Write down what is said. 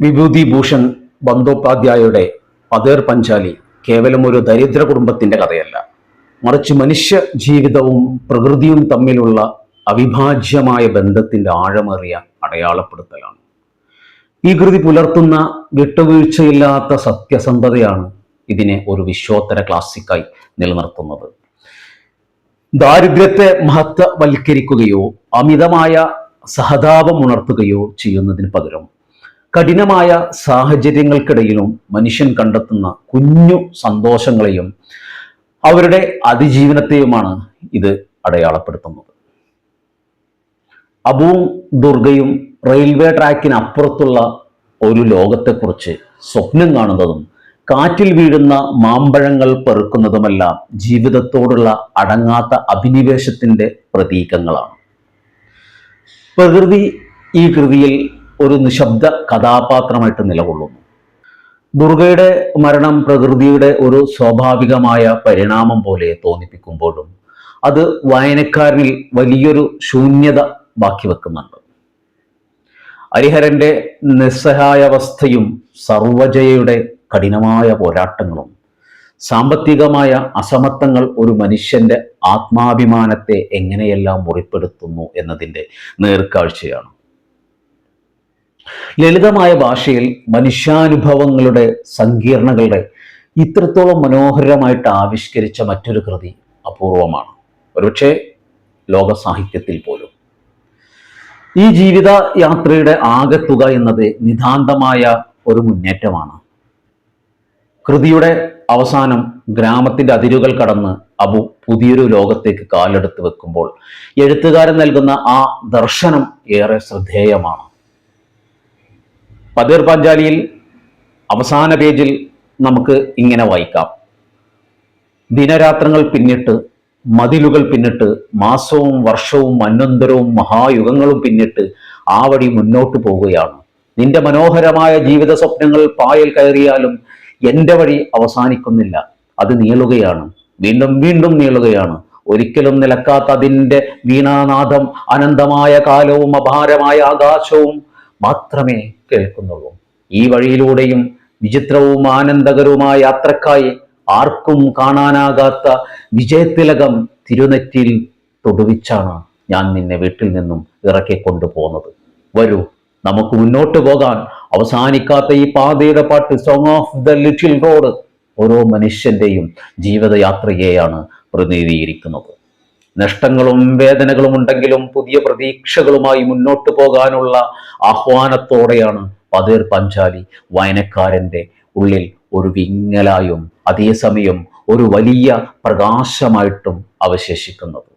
വിഭൂതിഭൂഷൺ ബന്ദോപാധ്യായയുടെ പതേർ പഞ്ചാലി കേവലം ഒരു ദരിദ്ര കുടുംബത്തിന്റെ കഥയല്ല, മറിച്ച് മനുഷ്യ ജീവിതവും പ്രകൃതിയും തമ്മിലുള്ള അവിഭാജ്യമായ ബന്ധത്തിന്റെ ആഴമേറിയ അടയാളപ്പെടുത്തലാണ്. ഈ കൃതി പുലർത്തുന്ന വിട്ടുവീഴ്ചയില്ലാത്ത സത്യസന്ധതയാണ് ഇതിനെ ഒരു വിശ്വോത്തര ക്ലാസിക്കായി നിലനിർത്തുന്നത്. ദാരിദ്ര്യത്തെ മഹത്വവൽക്കരിക്കുകയോ അമിതമായ സഹതാപം ഉണർത്തുകയോ ചെയ്യുന്നതിന് പകരം കഠിനമായ സാഹചര്യങ്ങൾക്കിടയിലും മനുഷ്യൻ കണ്ടെത്തുന്ന കുഞ്ഞു സന്തോഷങ്ങളെയും അവരുടെ അതിജീവനത്തെയുമാണ് ഇത് അടയാളപ്പെടുത്തുന്നത്. അബുവും ദുർഗയും റെയിൽവേ ട്രാക്കിന് അപ്പുറത്തുള്ള ഒരു ലോകത്തെക്കുറിച്ച് സ്വപ്നം കാണുന്നതും കാറ്റിൽ വീഴുന്ന മാമ്പഴങ്ങൾ പെറുക്കുന്നതുമെല്ലാം ജീവിതത്തോടുള്ള അടങ്ങാത്ത അഭിനിവേശത്തിന്റെ പ്രതീകങ്ങളാണ്. പ്രകൃതി ഈ കൃതിയിൽ ഒരു നിശബ്ദ കഥാപാത്രമായിട്ട് നിലകൊള്ളുന്നു. ദുർഗയുടെ മരണം പ്രകൃതിയുടെ ഒരു സ്വാഭാവികമായ പരിണാമം പോലെ തോന്നിപ്പിക്കുമ്പോഴും അത് വായനക്കാരനിൽ വലിയൊരു ശൂന്യത ബാക്കി വെക്കുന്നുണ്ട്. ഹരിഹരന്റെ നിസ്സഹായാവസ്ഥയും സർവജയയുടെ കഠിനമായ പോരാട്ടങ്ങളും സാമ്പത്തികമായ അസമത്വങ്ങൾ ഒരു മനുഷ്യന്റെ ആത്മാഭിമാനത്തെ എങ്ങനെയെല്ലാം മുറിപ്പെടുത്തുന്നു എന്നതിൻ്റെ നേർക്കാഴ്ചയാണ്. ലളിതമായ ഭാഷയിൽ മനുഷ്യാനുഭവങ്ങളുടെ സങ്കീർണതകളെ ഇത്രത്തോളം മനോഹരമായിട്ട് ആവിഷ്കരിച്ച മറ്റൊരു കൃതി അപൂർവമാണ്, ഒരുപക്ഷെ ലോക സാഹിത്യത്തിൽ പോലും. ഈ ജീവിത യാത്രയുടെ ആകെത്തുക എന്നത് നിതാന്തമായ ഒരു മുന്നേറ്റമാണ്. കൃതിയുടെ അവസാനം ഗ്രാമത്തിന്റെ അതിരുകൾ കടന്ന് അബു പുതിയൊരു ലോകത്തേക്ക് കാലെടുത്ത് വെക്കുമ്പോൾ എഴുത്തുകാരൻ നൽകുന്ന ആ ദർശനം ഏറെ ശ്രദ്ധേയമാണ്. പതേർ പഞ്ചാലിയിൽ അവസാന പേജിൽ നമുക്ക് ഇങ്ങനെ വായിക്കാം: ദിനരാത്രങ്ങൾ പിന്നിട്ട്, മതിലുകൾ പിന്നിട്ട്, മാസവും വർഷവും മന്വന്തരവും മഹായുഗങ്ങളും പിന്നിട്ട് ആ വഴി മുന്നോട്ട് പോവുകയാണ്. നിന്റെ മനോഹരമായ ജീവിത സ്വപ്നങ്ങൾ പായൽ കയറിയാലും എൻ്റെ വഴി അവസാനിക്കുന്നില്ല. അത് നീളുകയാണ്, വീണ്ടും വീണ്ടും നീളുകയാണ്. ഒരിക്കലും നിലക്കാത്ത അതിൻ്റെ വീണാനാദം അനന്തമായ കാലവും അപാരമായ ആകാശവും മാത്രമേ കേൾക്കുന്നുള്ളൂ. ഈ വഴിയിലൂടെയും വിചിത്രവും ആനന്ദകരവുമായ യാത്രക്കായി ആർക്കും കാണാനാകാത്ത വിജയത്തിലകം തിരുനെറ്റിയിൽ തൊടുവിച്ചാണ് ഞാൻ നിന്നെ വീട്ടിൽ നിന്നും ഇറക്കിക്കൊണ്ടു പോകുന്നത്. വരൂ, നമുക്ക് മുന്നോട്ട് പോകാൻ. അവസാനിക്കാത്ത ഈ പാതയുടെ പാട്ട്, song of the little road, ഓരോ മനുഷ്യന്റെയും ജീവിതയാത്രയെയാണ് പ്രതിനിധീകരിക്കുന്നത്. നഷ്ടങ്ങളും വേദനകളും ഉണ്ടെങ്കിലും പുതിയ പ്രതീക്ഷകളുമായി മുന്നോട്ട് പോകാനുള്ള ആഹ്വാനത്തോടെയാണ് പതേർ പഞ്ചാലി വായനക്കാരൻ്റെ ഉള്ളിൽ ഒരു വിങ്ങലായും അതേസമയം ഒരു വലിയ പ്രകാശമായിട്ടും അവശേഷിക്കുന്നത്.